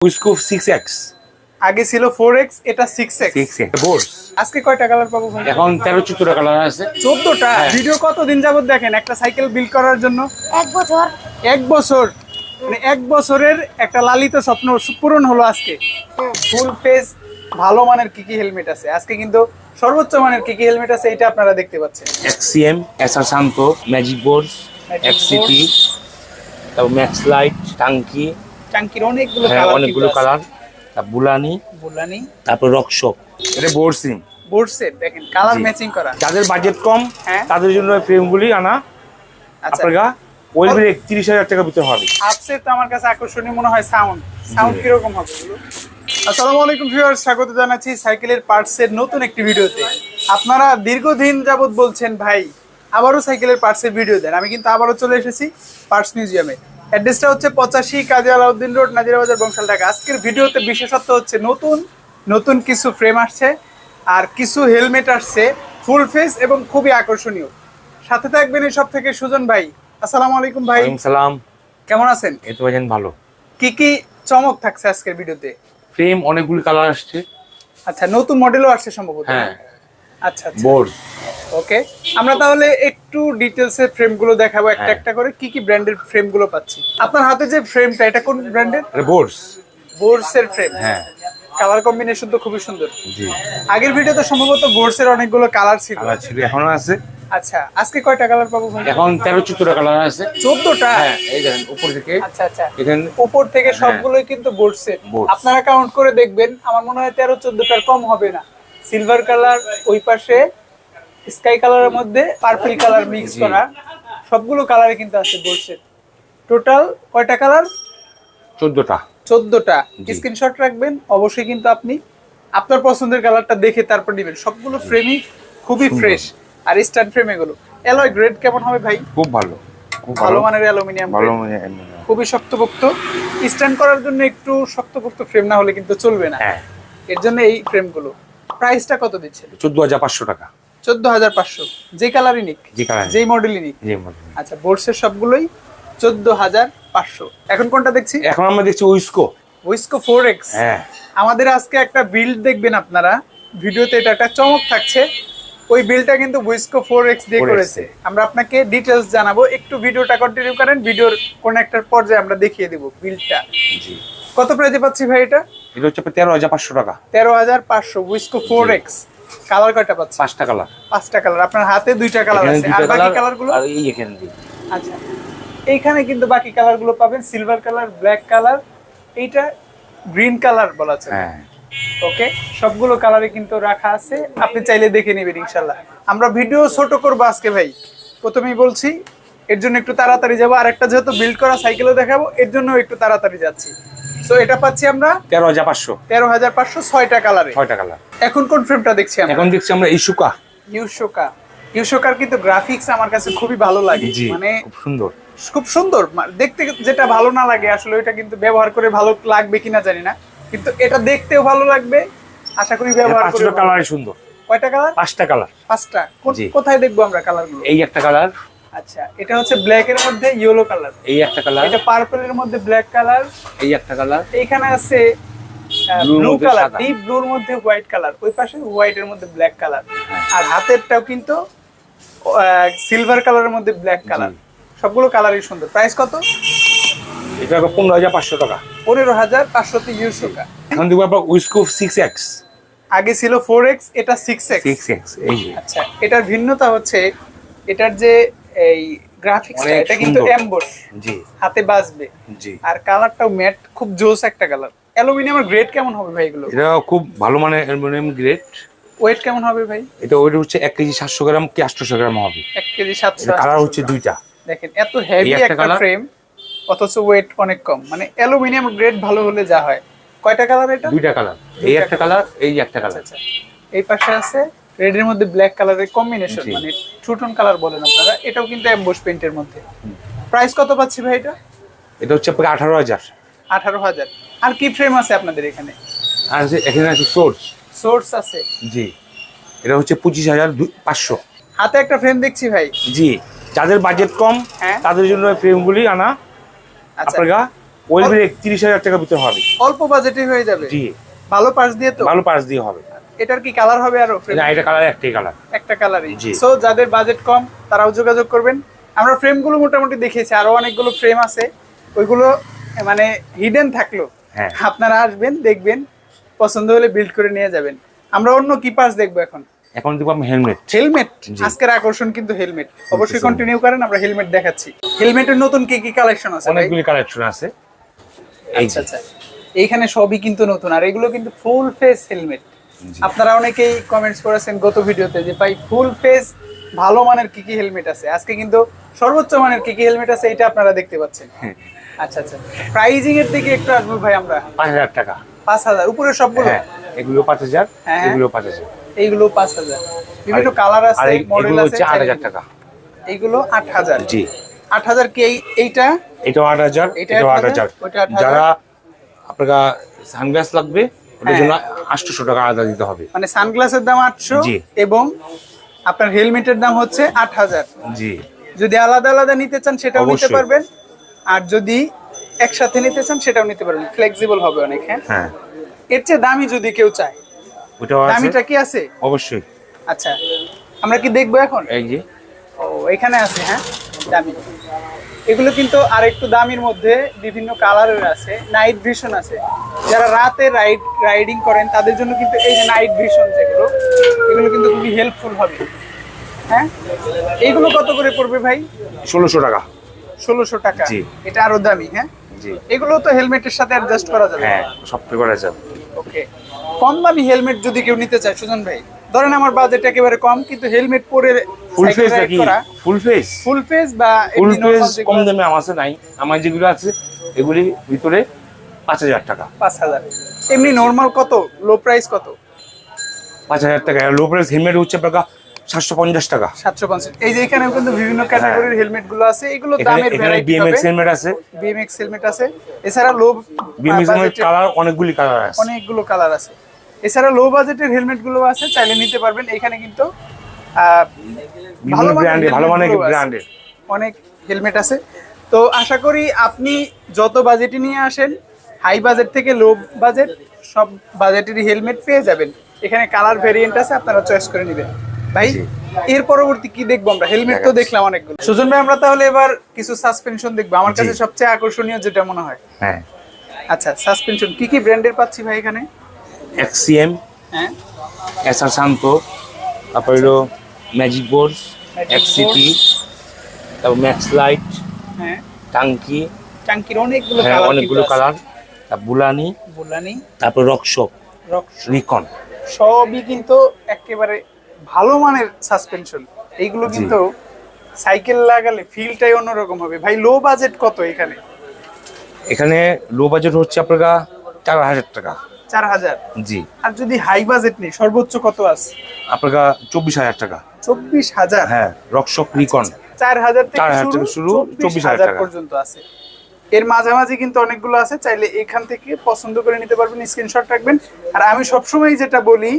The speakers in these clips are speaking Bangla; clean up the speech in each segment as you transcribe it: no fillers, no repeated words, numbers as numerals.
উইসকো 6X আগে ছিল 4X, এটা 6X। 6X বোর্স আজকে কয়টা কালার পাবো ভাই? এখন 13-14টা কালার আছে। 14টা। হ্যাঁ। ভিডিও কতদিন যাবত দেখেন একটা সাইকেল বিল্ড করার জন্য? 1 বছর। 1 বছর, মানে 1 বছরের একটা লালিত স্বপ্ন পূরণ হলো আজকে। ফুল ফেস ভালো মানের কি কি হেলমেট আছে আজকে, কিন্তু সর্বোচ্চ মানের কি কি হেলমেট আছে এটা আপনারা দেখতে পাচ্ছেন। XCM, এসআর শান্ত, ম্যাজিক বোর্স, Magic XCT, তারপর ম্যাক্স লাইট, টাঙ্কি, টাঙ্কির অনেকগুলো হ্যাঁ কালার, অনেকগুলো কালার, তারপর বুলানি, বুলানি, তারপর রকশপ, এটা বোর্সিং। বোর্ড সেট দেখেন কালার জি। ম্যাচিং করা। যাদের বাজেট কম হ্যাঁ। তাদের জন্য এই ফ্রেমগুলি আনা। আচ্ছা, আপনার ওয়েল 31,000 টাকা ভিতরে হবে। আপসে তো আমার কাছে আকর্ষণীয় মনে হয় সাউন্ড জি। কিরকম হবে এগুলো? আসসালামু আলাইকুম ভিউয়ার্স, স্বাগত জানাচ্ছি সাইকেলের পার্টসের নতুন একটি ভিডিওতে। আপনারা দীর্ঘদিন যাবত বলছেন ভাই আবারও সাইকেলের পার্টসের ভিডিও দেন। আমি কিন্তু আবারও চলে এসেছি পার্টস মিউজিয়ামে। অ্যাড্রেসটা হচ্ছে 85 কাজী আলাউদ্দিন রোড, নাজিরাবাজার, বংশাল, ঢাকা। আজকের ভিডিওতে বিশেষত্ব হচ্ছে নতুন কিছু ফ্রেম আসছে আর কিছু হেলমেট আসছে ফুল ফেস এবং খুবই আকর্ষণীয়। সাথে থাকবেন এই সব থেকে সুজন ভাই। আসসালামু আলাইকুম ভাই, ওয়ালাইকুম সালাম। কেমন আছেন? এই তো ভাইজান ভালো। কি কি চমক থাকছে আজকের ভিডিওতে? ফ্রেম অনেকগুলি কালার আসছে। আচ্ছা, নতুন মডেলও আসছে সম্ভবত। হ্যাঁ। আচ্ছা আচ্ছা, বোর্ড। ওকে। আমরা তাহলে একটু ডিটেইলসে ফ্রেমগুলো দেখাবো একটা হ্যাঁ। একটা করে। কি কি ব্র্যান্ডের ফ্রেমগুলো পাচ্ছি? আপনার হাতে যে ফ্রেমটা এটা কোন ব্র্যান্ডের? এটা বোর্স। বোর্সের ফ্রেম। হ্যাঁ। কালার কম্বিনেশন তো খুবই সুন্দর। জি। আগের ভিডিওতে সম্ভবত বোর্সের অনেকগুলো কালার ছিল। কালার ছিল, এখনো আছে। আচ্ছা, আজকে কয়টা কালার পাবো ভাই? এখন 13-14টা কালার আছে। 14টা। হ্যাঁ, এই দেখেন উপর থেকে আচ্ছা আচ্ছা, এখানে উপর থেকে সবগুলোই কিন্তু বোর্ডসের। Boards। আপনারা কাউন্ট করে দেখবেন, আমার মনে হয় 13-14টার কম হবে না। সিলভার কালার, ওই পাশে স্কাই কালারের মধ্যে পার্পল কালার মিক্স জি। করা, সবগুলো কালারে কিন্তু আছে বোর্ডসের। টোটাল কয়টা কালার? 14টা। 14টা। জি। স্ক্রিনশট রাখবেন অবশ্যই, কিন্তু আপনি আপনার পছন্দের কালারটা দেখে তারপর নেবেন। সবগুলো ফ্রেমই খুবই সুন্দর। ফ্রেশ আর স্ট্যান্ড ফ্রেম এগুলো। অ্যালয় গ্রেড কেমন হবে ভাই? খুব ভালো, খুব ভালো মানের অ্যালুমিনিয়াম, ভালো খুবই শক্তপোক্ত। স্ট্যান্ড করার জন্য একটু শক্তপোক্ত ফ্রেম না হলে কিন্তু চলবে না। হ্যাঁ। এর জন্য এই ফ্রেমগুলো। প্রাইসটা কত দিচ্ছেন? 14,500 টাকা। 14,500। যে কালারই নিক, যে কালার, যেই মডেলই নিক। যে মডেল। আচ্ছা, বোর্ডসের সবগুলোই 14,500। এখন কোনটা দেখছি? এখন আমরা দেখছি উইসকো। উইসকো 4X। হ্যাঁ। আমাদের আজকে একটা বিল্ড দেখবেন আপনারা ভিডিওতে, এটা একটা চমক থাকছে। ওই বিলটা কিন্তু উইসকো 4X দিয়ে 4X করেছে। আমরা আপনাকে ডিটেইলস জানাবো, একটু ভিডিওটা কন্টিনিউ করেন। ভিডিওর কোন একটা পর্যায়ে আমরা দেখিয়ে দেব বিলটা। জি। কত প্রাইসে পাচ্ছি ভাই এটা? এটা হচ্ছে 13,500 টাকা। 13,500 উইসকো 4X। কালার কয়টা পাচ্ছি? 5টা কালার। 5টা কালার। আপনার হাতে 2টা কালার এখানে আছে, 2টা আর বাকি কালার কালারগুলো? আর এই এখানে দিই। আচ্ছা, এইখানে কিন্তু বাকি কালারগুলো পাবেন। সিলভার কালার, ব্ল্যাক কালার, এইটা গ্রিন কালার বলা আছে। হ্যাঁ। ওকে, সবগুলো কালারে কিন্তু রাখা আছে, আপনি চাইলে দেখে নেবেন ইনশাল্লাহ। আমরা ভিডিও ছোট করবো আজকে ভাই, প্রথমেই বলছি। এর জন্য একটু তাড়াতাড়ি যাবো, আর একটা যেহেতু বিল্ড করা সাইকেলও দেখাবো, এর জন্য একটু তাড়াতাড়ি যাচ্ছি। সো এটা পাচ্ছি আমরা 13,500। 13,500, 6টা কালারে। 6টা কালার। এখন কোন ফ্রেমটা দেখছি আমরা? এখন দেখছি আমরা ইসুকা। ইউশোকার কিন্তু গ্রাফিক্স আমার কাছে খুবই ভালো লাগে। জি, মানে খুব সুন্দর। খুব সুন্দর দেখতে। যেটা ভালো না লাগে আসলে ওইটা কিন্তু ব্যবহার করে ভালো লাগবে কিনা জানি না, কিন্তু এটা দেখতেও ভালো লাগবে, আশা করি ব্যবহার করে। 5টা কালারই সুন্দর। কয়টা কালার? 5টা কালার। 5টা। জি। কোথায় দেখবো আমরা কালারগুলো? এই একটা কালার, আচ্ছা, এটা হচ্ছে ব্ল্যাক এর মধ্যে ইয়েলো কালার। এই একটা কালার, এটা পার্পল এর মধ্যে ব্ল্যাক কালার। এই একটা কালার, এইখানে আছে Blue ব্লু মধ্যে কালার, সাদা। ডিপ ব্লুর মধ্যে হোয়াইট কালার, ওই পাশে হোয়াইট এর মধ্যে ব্ল্যাক কালার। হ্যাঁ। আর হাতেরটাও কিন্তু সিলভার কালারের মধ্যে ব্ল্যাক কালার। সবগুলো কালারই সুন্দর। প্রাইস কত? এটা 15,500 টাকা। 15,500 ইউশোকা। এখন দেখবো আপনার উইসকো 6X। আগে ছিল 4X, এটা 6X। 6X এই যে। আচ্ছা, এটার ভিন্নতা হচ্ছে এটার যে এই গ্রাফিক্সটা, অনেক এটা কিন্তু সুন্দর। এমবস, জি। হাতে বাজবে। জি। আর কালারটাও ম্যাট, খুব জোস একটা কালার। অ্যালুমিনিয়ামের গ্রেড কেমন হবে ভাই এগুলো? এটা খুব ভালো মানের অ্যালুমিনিয়াম গ্রেড। ওয়েট কেমন হবে ভাই? এটা ওয়েট হচ্ছে 1 কেজি 700 গ্রাম কি 800 গ্রাম হবে। 1 কেজি 700। কালার হচ্ছে 2টা। দেখেন এত হেভি এই একটা একটা colour। ফ্রেম, অথচ ওয়েট অনেক কম। মানে অ্যালুমিনিয়াম গ্রেড ভালো হলে যা হয়। কয়টা কালার এটা? 2টা কালার। এই একটা কালার, এই একটা কালার। আচ্ছা, এই পাশে আছে রেড এর মধ্যে ব্ল্যাক কালারের কম্বিনেশন, জি। মানে টু টোন কালার বলেন আপনারা। এটাও কিন্তু এমবস পেইন্টের মধ্যে। প্রাইস কত পাচ্ছি ভাই এটা? এটা হচ্ছে আপনার 18,000। 18,000। আর কি ফ্রেম আছে আপনাদের এখানে? আর এখানে আছে সোর্স। সোর্স আছে। জি। এটা হচ্ছে 25,500। হাতে একটা ফ্রেম দেখছি ভাই। জি। যাদের বাজেট কম হ্যাঁ। তাদের জন্য এই ফ্রেমগুলি আনা। আচ্ছা, আপনার ওয়েল ব্রেক 30,000 টাকার ভিতরে হবে। অল্প বাজেটে হয়ে যাবে। জি, ভালো পার্টস দিয়ে তো? ভালো পার্টস দিয়ে হবে। এটার কি কালার হবে আরো? না, এটা কালার একটাই কালার। একটা কালারই। জি। সো যাদের বাজেট কম তারাও যোগাযোগ করবেন। আমরা ফ্রেমগুলো মোটামুটি দেখেছি, আরো অনেকগুলো ফ্রেম আছে, ওইগুলো মানে হিডেন থাকলো। হ্যাঁ, আপনারা আসবেন, দেখবেন, পছন্দ হলে বিল্ড করে নিয়ে যাবেন। আমরা অন্য কি পার্টস দেখবো এখন? এখন দেখবো আমি হেলমেট। হেলমেট, জি। আজকের আকর্ষণ কিন্তু হেলমেট। অবশ্যই কন্টিনিউ করেন, আমরা হেলমেট দেখাচ্ছি। হেলমেটের নতুন কি কি কালেকশন আছে ভাই? অনেকগুলি কালেকশন আছে। এই আচ্ছা যে, আচ্ছা, এইখানে সবই কিন্তু নতুন, আর এগুলো কিন্তু ফুল ফেস হেলমেট। জি। আপনারা অনেকেই কমেন্টস করেছেন গত ভিডিওতে যে ভাই ফুল ফেস ভালো মানের কি কি হেলমেট আছে। আজকে কিন্তু সর্বোচ্চ মানের কি কি হেলমেট আছে এটা আপনারা দেখতে পাচ্ছেন। আচ্ছা আচ্ছা, প্রাইজিং এর দিকে একটু আসবো ভাই আমরা। 5,000 টাকা। 5,000 উপরে সবগুলো? হ্যাঁ, এগুলো 5,000, হ্যাঁ। এগুলো 5,000। এইগুলো 5,000, বিভিন্ন কালার আর আছে, মডেল এগুলো আছে। হচ্ছে 8,000 টাকা। এইগুলো 8,000। জি। 8,000 কি এইটা? এটাও 8,000, এটা এটাও 8,000, 8,000। ওইটা 8,000। যারা আপনার সানগ্লাস লাগবে ওটার হ্যাঁ। জন্য 800 টাকা আলাদা দিতে হবে। মানে সানগ্লাসের দাম 800 জি। এবং আপনার হেলমেটের দাম হচ্ছে 8,000। জি, যদি আলাদা আলাদা নিতে চান সেটাও নিতে অবশ্যই। পারবেন, আর যদি একসাথে নিতে চান সেটাও নিতে পারবেন, ফ্লেক্সিবল হবে অনেক। হ্যাঁ, হ্যাঁ, এর চেয়ে দামি যদি কেউ চায়, ওটাও আছে। দামিটা কি আছে? অবশ্যই। আচ্ছা, আমরা কি দেখবো এখন? এই যে, ও এখানে আছে। হ্যাঁ, দামি। এগুলো কিন্তু আর একটু দামির মধ্যে বিভিন্ন কালারের আছে, নাইট ভিশন আছে। যারা রাতে রাইডিং করেন তাদের জন্য কিন্তু এই যে নাইট ভিশন যেগুলো, এগুলো কিন্তু খুবই হেল্পফুল হবে। হ্যাঁ, এইগুলো কত করে পড়বে ভাই? 1600 টাকা। 1600 টাকা। জি। এটা আরো দামি। হ্যাঁ, জি, এগুলো তো হেলমেটের সাথে অ্যাডজাস্ট করা যাবে। হ্যাঁ, সব থেকে করা যাবে। ওকে, কম দামি হেলমেট যদি কেউ নিতে চায় সুজন ভাই, ধরেন আমার বাজেট একেবারে কম কিন্তু হেলমেট পরে ফুল সাইকেল ফেস রাইড নাকি? করা, ফুল ফেস, ফুল ফেস বা ফুল এমনি ফেস নরমাল কম যেগুলো দামে আমার কাছে নাই। আমার যেগুলো আছে এগুলি ভিতরে 5,000 টাকা। 5,000। এমনি নরমাল কত? লো প্রাইস কত? 5,000 টাকা। লো প্রাইস হেলমেট হচ্ছে আপনার 750 টাকা। 750। এই যে এখানেও কিন্তু বিভিন্ন ক্যাটাগরির হেলমেট গুলো আছে, এগুলো এখানে দামের এখানে ভ্যারাইটি হবে। বিএমএক্স হেলমেট আছে। বিএমএক্স হেলমেট আছে। এছাড়া লো বিএমএক্স হেলমেট বাজেটের কালার অনেকগুলি কালার আছে। অনেকগুলো কালার আছে। এছাড়া লো বাজেটের হেলমেট গুলো আছে, চাইলে নিতে পারবেন। এখানে কিন্তু বিভিন্ন ব্র্যান্ডের, ভালো মানের helmet গুলো আছে। ব্র্যান্ডের অনেক হেলমেট আছে। তো আশা করি আপনি যত বাজেটে নিয়ে আসেন, হাই বাজেট থেকে লো বাজেট, সব বাজেটেরই হেলমেট পেয়ে যাবেন। এখানে কালার ভেরিয়েন্ট আছে, আপনারা চয়েস করে নেবেন। ভাই, জি। এর পরবর্তী কি দেখবো আমরা? হেলমেট তো দেখাচ্ছি। দেখলাম অনেকগুলো। সুজন ভাই, আমরা তাহলে এবার কিছু সাসপেনশন দেখবো। আমার জি। কাছে সবচেয়ে আকর্ষণীয় যেটা মনে হয়। হ্যাঁ, আচ্ছা, সাসপেনশন কি কি ব্র্যান্ডের পাচ্ছি ভাই এখানে? এক্সিএম, হ্যাঁ, এসআর শান্ত, তারপর হলো ম্যাজিক বোর্ডস, Magic এক্সিটি, তারপর ম্যাক্স লাইট, হ্যাঁ, টাঙ্কি, টাঙ্কির অনেকগুলো হ্যাঁ কালার, অনেকগুলো কালার, তারপর বুলানি, বুলানি, তারপর রকশপ, রিকন। সবই কিন্তু একেবারে ভালো মানের সাসপেনশন। এইগুলো জি। কিন্তু সাইকেল লাগালে ফিলটাই অন্যরকম হবে। ভাই, লো বাজেট কত এখানে? এখানে লো বাজেট হচ্ছে আপনার 4,000 টাকা। 4,000। জি। আর যদি হাই বাজেট নেই, সর্বোচ্চ কত আছে? আপনার 24,000 টাকা। 24,000। হ্যাঁ, রকশপ রিকন। 4,000 থেকে 4,000 শুরু, থেকে শুরু, 24,000 টাকা পর্যন্ত আছে। এর মাঝামাঝি কিন্তু অনেকগুলো আছে, চাইলে এখান থেকে পছন্দ করে নিতে পারবেন, স্ক্রিনশট রাখবেন। আর আমি সবসময় যেটা বলি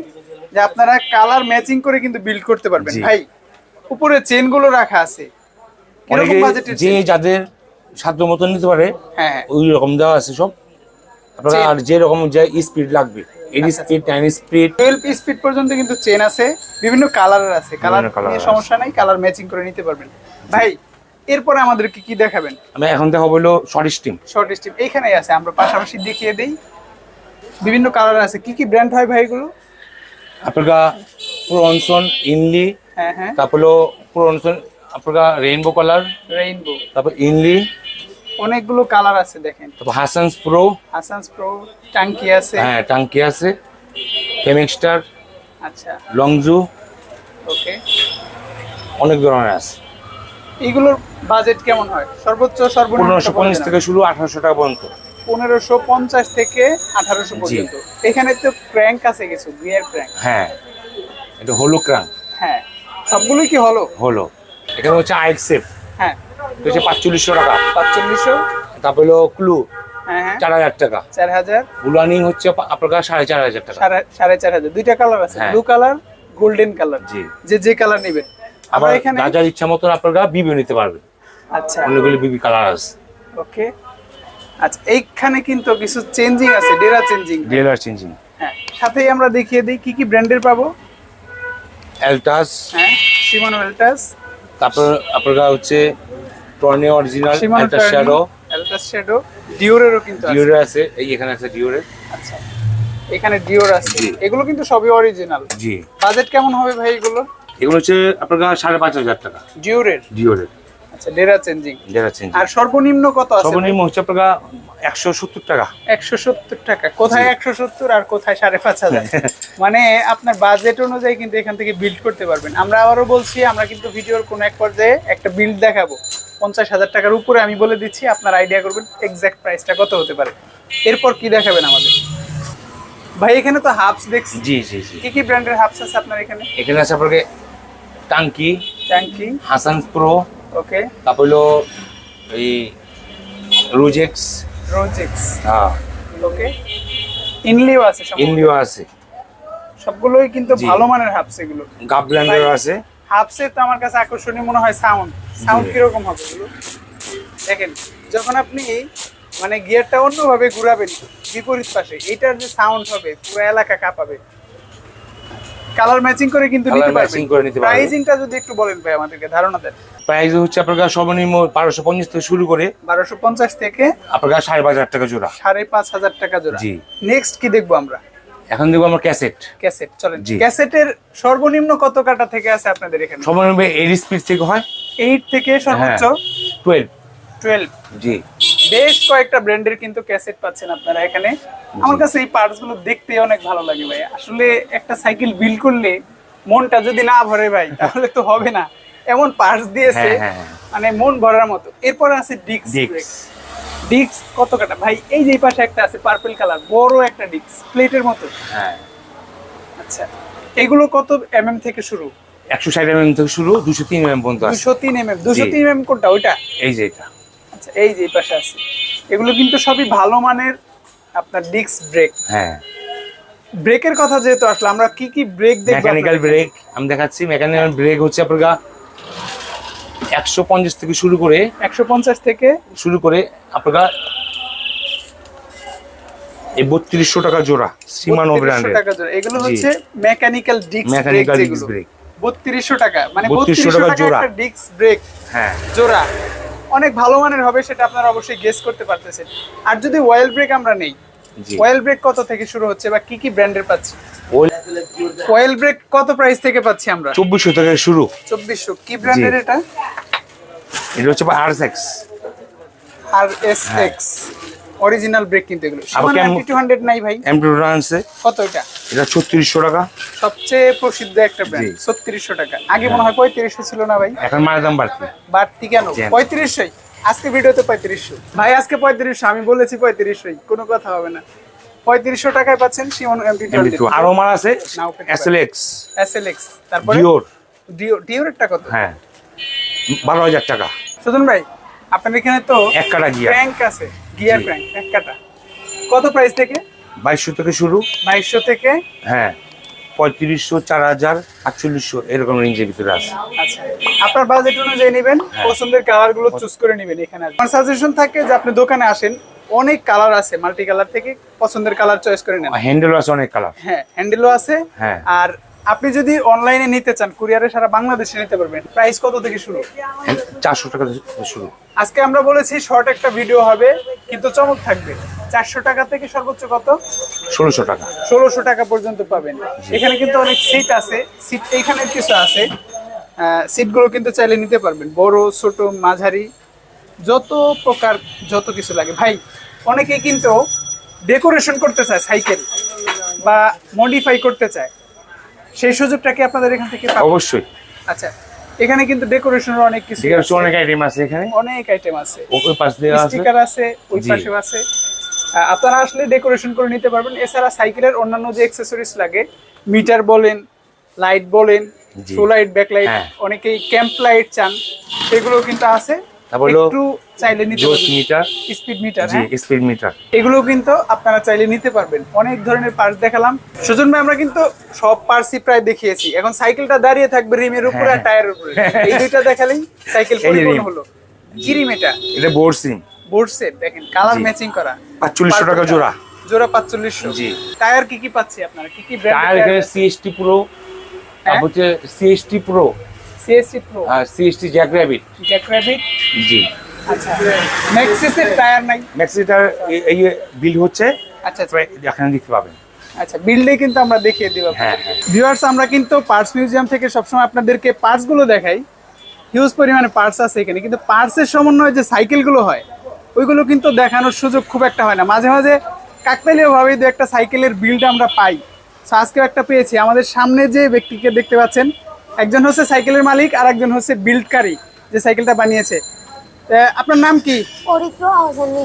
যে আপনারা কালার ম্যাচিং করে কিন্তু বিল্ড করতে পারবেন। জি। ভাই, উপরে চেন গুলো রাখা আছে, কিরকম অনেকে বাজেটের যে চেন? যাদের সাধ্য মতো নিতে পারে হ্যাঁ হ্যাঁ, ওই রকম দেওয়া আছে সব। আপনার চেন। আর যে রকম যে স্পিড লাগবে, 8 আচ্ছা, স্পিড, 10 স্পিড, 12 স্পিড পর্যন্ত কিন্তু চেন আছে, বিভিন্ন কালারের আছে। কালার বিভিন্ন colour নিয়ে আছে। সমস্যা নাই, কালার ম্যাচিং করে নিতে পারবেন। ভাই, এরপরে আমাদের কি দেখাবেন? আমি এখন দেখা হলো শর্ট স্টিম। শর্ট স্ট্রিপ এইখানেই আছে, আমরা পাশাপাশি দেখিয়ে দেই। বিভিন্ন কালার আছে। কি কি ব্র্যান্ড হয় ভাই এগুলো? আপনার প্রনসন, ইনলি, হ্যাঁ হ্যাঁ, তারপর হলো প্রনসন আপনার রেইনবো কালার, রেইনবো, তারপর ইনলি, অনেকগুলো কালার আছে দেখেন। তারপর হাসানস প্রো, হাসানস প্রো, টাঙ্কি আছে। হ্যাঁ টাঙ্কি আছে, কেমিক্সটার, আচ্ছা, লংজু, ওকে। অনেক ধরনের আছে। এইগুলোর বাজেট কেমন হয়? সর্বোচ্চ সর্বনিম্ন 1550 থেকে শুরু, 1800 টাকা পর্যন্ত। 1550 থেকে 1800 জি। পর্যন্ত। এখানে তো ক্র্যাঙ্ক আছে, কিছু গিয়ার ক্র্যাঙ্ক। হ্যাঁ, এটা হলো ক্রান। হ্যাঁ, সবগুলোই কি হলো? হলো। এখানে হচ্ছে আইএক্সএফ, হ্যাঁ, এটা হচ্ছে 4500 টাকা। 4500। তারপর হলো ক্লু, হ্যাঁ হ্যাঁ, 4000 টাকা। 4000। বুলানি হচ্ছে আপনার 4,500 টাকা। 4,500। দুইটা কালার আছে, হ্যাঁ। Blue colour, golden colour. জি। যে কালার নেবেন। আবার আবার এখানে যার ইচ্ছা মতন আপনারা বিবি নিতে পারবেন। আচ্ছা, অনেকগুলো বিবি কালার আছে। ওকে। আচ্ছা, এইখানে কিন্তু কিছু চেঞ্জিং আছে, ডেরা চেঞ্জিং। ডেলার চেঞ্জিং। হ্যাঁ, সাথেই আমরা দেখিয়ে দিই কি কি ব্র্যান্ডের পাবো। এলটাস, হ্যাঁ, শিমানো এলটাস, তারপর আপনার হচ্ছে টর্নিও অরিজিনাল, শিমানো এলটাস শ্যাডো, এলটাস শ্যাডো, ডিওরেরও কিন্তু আছে। ডিওরে আছে, এই এখানে আছে ডিওরে। আচ্ছা, এখানে ডিওর আছে, জি। এগুলো কিন্তু সবই অরিজিনাল। জি। বাজেট কেমন হবে ভাই এগুলো? এগুলো হচ্ছে আপনার 5,500 টাকা ডিওরের। ডিওরের। আচ্ছা, ডেরা চেঞ্জিং। ডেলার চেঞ্জিং। আর সর্বনিম্ন কত আছে? সর্বনিম্ন হচ্ছে আপনার 170 টাকা। 170 টাকা। কোথায় 170 আর কোথায় 5,500? মানে আপনার বাজেট অনুযায়ী কিন্তু এখান থেকে বিল্ড করতে পারবেন। আমরা আবারও বলছি, আমরা কিন্তু ভিডিওর কোন এক পর্যায়ে একটা বিল্ড দেখাবো 50,000 টাকার উপরে। আমি বলে দিচ্ছি, আপনার আইডিয়া করবেন এক্সাক্ট প্রাইসটা কত হতে পারে। এরপর কি দেখাবেন আমাদের ভাই? এখানে তো হাবস দেখছি। জি জি জি। কি কি ব্র্যান্ডের হাবস আছে আপনার এখানে? এখানে আছে আপনার টাঙ্কি, ট্যাঙ্কি, হাসান প্রো, ওকে, তারপর হলো এই রুজেক্স, রোজেক্স, হ্যাঁ, ওকে, ইনলিও আছে, ইন্ডিও আছে, সবগুলোই কিন্তু জি। ভালো মানের হাবস এগুলো। গাবল্যান্ডের আছে। হাবসে তো আমার কাছে আকর্ষণীয় মনে হয় সাউন্ড কিরকম হবে এগুলো দেখেন। যখন আপনি মানে গিয়ারটা অন্যভাবে ঘুরাবেন বিপরীত পাশে, এটার যে সাউন্ড হবে পুরো এলাকা কাঁপাবে। কালার ম্যাচিং করে কিন্তু Color নিতে matching পারবেন। করে নিতে পারবেন। প্রাইসিংটা যদি একটু বলেন ভাই, আমাদেরকে ধারণা দেন। প্রাইস হচ্ছে আপনার সর্বনিম্ন 1250 থেকে শুরু করে 1250 থেকে আপনার 5,500 টাকা জোড়া। 5,500 টাকা জোড়া। জি। নেক্সট কি দেখবো আমরা? এখন দেখবো আমরা ক্যাসেট। ক্যাসেট, চলেন। জি। ক্যাসেটের সর্বনিম্ন কত কাটা থেকে আছে আপনাদের এখানে? সর্বনিম্ন 8 স্পিড থেকে হয়, 8 থেকে সর্বোচ্চ 12। 12। জি। বেশ কয়েকটা ব্র্যান্ডের কিন্তু ক্যাসেট পাচ্ছেন আপনারা এখানে। আমার কাছে এই পার্টস গুলো দেখতে অনেক ভালো লাগে ভাই। আসলে একটা সাইকেল বিল্ড করলে মনটা যদি না ভরে ভাই, তাহলে তো হবে না। এমন পার্টস দিয়েছে মানে মন ভরার মতো। এরপর আছে ডিস্ক ব্রেক। ডিস্ক কত কাটা ভাই? এই যে এই পাশে একটা আছে পার্পল কালার, বড় একটা ডিস্ক, প্লেটের মতো। হ্যাঁ। আচ্ছা, এগুলো কত এমএম থেকে শুরু? 160 mm থেকে শুরু, 203 mm পর্যন্ত আছে। 203 এমএম। 203 এমএম কোনটা? ওইটা? এই যে এটা। আচ্ছা, এই যে এই পাশে আছে। এগুলো কিন্তু সবই ভালো মানের আপনার ডিস্ক ব্রেক। হ্যাঁ। ব্রেকের কথা যেহেতু আসলে, আমরা কি কি ব্রেক দেখব? মেকানিক্যাল ব্রেক আমি দেখাচ্ছি। মেকানিক্যাল ব্রেক হচ্ছে আপনার 150 থেকে শুরু করে 150 থেকে আপনার এই 3200 টাকা জোড়া, শিমানো ব্র্যান্ডের। 3200 টাকা জোড়া। এগুলো জি। হচ্ছে mechanical disc brake. Mechanical disk যেগুলো ব্রেক 3200 টাকা, মানে 3200 3200 টাকা টাকা জোড়া। একটা ডিস্ক ব্রেক হ্যাঁ। জোড়া। অনেক ভালো মানের হবে, সেটা আপনারা অবশ্যই গেস করতে পারতেছেন। আর যদি অয়েল ব্রেক আমরা নেই, জি। অয়েল ব্রেক কত থেকে শুরু হচ্ছে বা কি কি ব্র্যান্ডের পাচ্ছি? অয়েল ব্রেক কত প্রাইস থেকে পাচ্ছি আমরা? 2400 থেকে শুরু। 2400। কি ব্র্যান্ডের এটা? এটা হচ্ছে আরএসএক্স। আরএসএক্স অরিজিনাল ব্রেক কিন্তু এগুলো। আবার শিমানো MT200 নাই ভাই? এমপ্লুরান আছে। কত এটা? এটা 3600 টাকা। সবচেয়ে প্রসিদ্ধ একটা ব্র্যান্ড। জি। 3600 টাকা। আগে মনে হয় 3500 ছিল না ভাই? এখন মায়ের দাম বাড়তি। বাড়তি কেন? জি। 3500। আজকে ভিডিওতে 3500 ভাই, আজকে 3500। আমি বলেছি 3500, কোনো কথা হবে না। 3500 টাকায় পাচ্ছেন শিমানো MT200। আরো মাল আছে, নাও পেতে পারেন। এসএলএক্স, এসএলএক্স, তারপরে ডিওর। ডিওরেরটা কত? হ্যাঁ, 12,000 টাকা। সুজন ভাই, আপনাদের এখানে তো এক কাটা গিয়ার। ক্র্যাঙ্ক আছে, গিয়ার জি। ক্র্যাঙ্ক এক কাটা। কত প্রাইস থেকে? 2200 থেকে শুরু। 2200 থেকে। হ্যাঁ, 3500, 4000, 4800 এরকম রেঞ্জের ভিতরে আছে। আচ্ছা, আপনার বাজেট অনুযায়ী নেবেন, পছন্দের কালার গুলো চুজ করে নেবেন। এখানে আমার সাজেশন থাকে যে আপনি দোকানে আসেন, অনেক কালার আছে, মাল্টি কালার থেকে পছন্দের কালার চয়েস করে নেন। হ্যান্ডেল আছে অনেক কালার। হ্যাঁ, হ্যান্ডেলও আছে। হ্যাঁ। আর আপনি যদি অনলাইনে নিতে চান, কুরিয়ারে সারা বাংলাদেশে নিতে পারবেন। প্রাইস কত থেকে শুরু? 400 টাকা থেকে শুরু। আজকে আমরা বলেছি শর্ট একটা ভিডিও হবে, কিন্তু চমক থাকবে। 400 টাকা থেকে সর্বোচ্চ কত? 1600 টাকা। 1600 টাকা পর্যন্ত পাবেন। এখানে কিন্তু অনেক সিট আছে, সিট এইখানে কিছু আছে। সিটগুলো কিন্তু চাইলে নিতে পারবেন, বড় ছোট মাঝারি যত প্রকার যত কিছু লাগে। ভাই, অনেকেই কিন্তু ডেকোরেশন করতে চায় সাইকেল বা মডিফাই করতে চায়, সেই সুযোগটা কি আপনাদের এখান থেকে পাবেন? অবশ্যই। আচ্ছা, এখানে কিন্তু ডেকোরেশনের অনেক কিছু ঠিক আছে, আছে, অনেক আইটেম আছে এখানে। অনেক আইটেম আছে। ওই পাশ দিয়ে আছে, স্টিকার আছে, ওই জি। পাশেও আছে। আপনারা আসলে ডেকোরেশন করে নিতে পারবেন। এছাড়া সাইকেলের অন্যান্য যে অ্যাকসেসরিজ লাগে, মিটার বলেন, লাইট বলেন, জি। শো লাইট, ব্যাক লাইট, হ্যাঁ। অনেকেই ক্যাম্প লাইট চান, সেগুলো কিন্তু আছে। তারপর হলো একটু চাইলে নিতে জোস পারবেন। মিটার। স্পিড মিটার, জি, হ্যাঁ, স্পিড মিটার। এগুলো কিন্তু আপনারা চাইলে নিতে পারবেন। অনেক ধরনের পার্টস দেখালাম সুজন ভাই, আমরা কিন্তু সব পার্টসই প্রায় দেখিয়েছি। এখন সাইকেলটা দাঁড়িয়ে থাকবে রিমের উপরে আর টায়ারের উপরে। এই দুইটা দেখালেই সাইকেল এই যে পরিপূর্ণ রিম। হলো। কি রিম এটা? এটা বোর্ড সিম। বোর্ড সেট দেখেন কালার জি। ম্যাচিং করা 4500 টাকা জোড়া। জোড়া 4500। জি। টায়ার কি পাচ্ছি আপনারা, কি কি টায়ার ব্র্যান্ডের এখানে সিএসটি প্রো, তারপর হচ্ছে সিএসটি প্রো, সিএসসি প্রো, আর CST Jack Rabbit. Jack Rabbit. জি। আচ্ছা ম্যাক্সিসের টায়ার নাই? ম্যাক্সিটার এই বিল হচ্ছে, আচ্ছা আচ্ছা এখানে দেখতে পাবেন। আচ্ছা বিল্ডে কিন্তু আমরা দেখিয়ে দিব। হ্যাঁ হ্যাঁ। ভিউয়ার্স আমরা কিন্তু পার্টস মিউজিয়াম থেকে সবসময় আপনাদেরকে পার্টস গুলো দেখাই, হিউজ পরিমাণে পার্টস আছে এখানে, কিন্তু পার্টসের সমন্বয়ে যে সাইকেলগুলো হয় ওইগুলো কিন্তু দেখানোর সুযোগ খুব একটা হয় না। মাঝে মাঝে কাকতালীয়ভাবেই দু একটা সাইকেলের বিল্ড আমরা পাই। সো আজকেও একটা পেয়েছি। আমাদের সামনে যে ব্যক্তিকে দেখতে পাচ্ছেন, একজন হচ্ছে সাইকেলের মালিক আর একজন হচ্ছে বিল্ডকারী যে সাইকেলটা বানিয়েছে। আপনার নাম কি? পরিত্র আহসানি,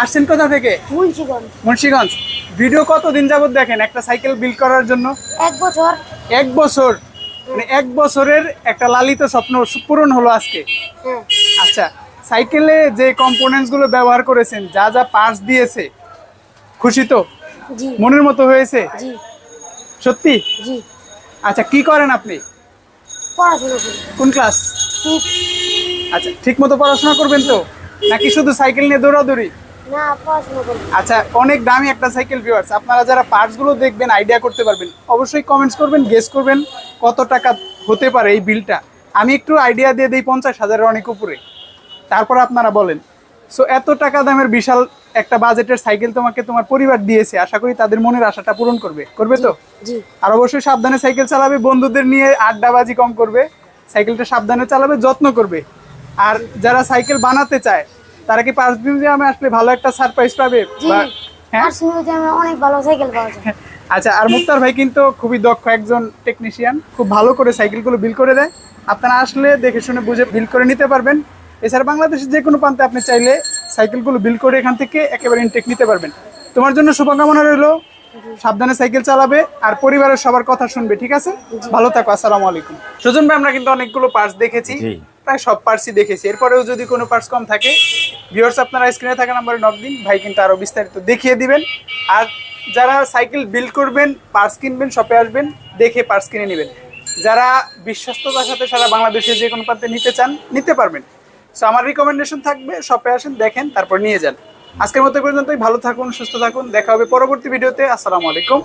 আসছেন কোথা থেকে? মুন্সিগঞ্জ। মুন্সিগঞ্জ। ভিডিও কতদিন যাবত দেখেন একটা সাইকেল বিল্ড করার জন্য? 1 বছর। 1 বছর, মানে 1 বছরের একটা লালিত স্বপ্ন পূরণ হলো আজকে। হ্যাঁ আচ্ছা, সাইকেলে যে কম্পোনেন্টস গুলো ব্যবহার করেছেন, যা যা পার্টস দিয়েছে, খুশি তো? জি মনের মতো হয়েছে? জি সত্যি? জি। আচ্ছা, কি করেন আপনি? পড়াশোনা করি। কোন ক্লাস? 6। আচ্ছা, ঠিক মতো পড়াশোনা করবেন তো, নাকি শুধু সাইকেল নিয়ে দৌড়াদৌড়ি? না, পড়াশোনা করি। আচ্ছা, অনেক দামি একটা সাইকেল ভিউয়ার্স। আপনারা যারা পার্টস গুলো দেখবেন আইডিয়া করতে পারবেন, অবশ্যই কমেন্টস করবেন, গেস করবেন কত টাকা হতে পারে এই বিলটা। আমি একটু আইডিয়া দিয়ে দিই 50,000-এর অনেক উপরে, তারপর আপনারা বলেন। সো এত টাকা দামের বিশাল একটা বাজেটের সাইকেল তোমাকে তোমার পরিবার দিয়েছে, আশা করি তাদের মনের আশাটা পূরণ করবে তো? জি আর অবশ্যই সাবধানে সাইকেল চালাবে, বন্ধুদের নিয়ে আড্ডাবাজি কম করবে, সাইকেলটা সাবধানে চালাবে, যত্ন করবে। আর যারা সাইকেল বানাতে চায় তারা কি পার্টস মিউজিয়ামে আসলে ভালো একটা সারপ্রাইজ পাবে? জি। হ্যাঁ। পার্টস মিউজিয়ামে অনেক ভালো সাইকেল পাওয়া যায়। আচ্ছা, আর মুক্তার ভাই কিন্তু খুবই দক্ষ একজন টেকনিশিয়ান, খুব ভালো করে সাইকেলগুলো বিল করে দেয়। আপনারা আসলে দেখে শুনে বুঝে বিল করে নিতে পারবেন। এছাড়া বাংলাদেশের যে কোনো প্রান্তে আপনি চাইলে সাইকেলগুলো বিল করে এখান থেকে একেবারে ইনটেক নিতে পারবেন। তোমার জন্য শুভকামনা রইলো, সাবধানে সাইকেল চালাবে আর পরিবারের সবার কথা শুনবে, ঠিক আছে? ভালো থাকো, আসসালামু আলাইকুম। সুজন ভাই, আমরা কিন্তু অনেকগুলো পার্টস দেখেছি, জি। প্রায় সব পার্টসই দেখেছি। এরপরেও যদি কোনো পার্টস কম থাকে, ভিউয়ার্স আপনারা স্ক্রিনে থাকা নাম্বারে নক দিন, ভাই কিন্তু আরো বিস্তারিত দেখিয়ে দিবেন। আর যারা সাইকেল বিল্ড করবেন, পার্টস কিনবেন, শপে আসবেন, দেখে পার্টস কিনে নেবেন। যারা বিশ্বস্ততার সাথে সারা বাংলাদেশে যে কোনো প্রান্তে নিতে চান, নিতে পারবেন। সো আমার রিকমেন্ডেশন থাকবে, শপে আসেন, দেখেন, তারপর নিয়ে যান। আজকের মতো পর্যন্তই। ভালো থাকুন, সুস্থ থাকুন, দেখা হবে পরবর্তী ভিডিওতে। আসসালামু আলাইকুম।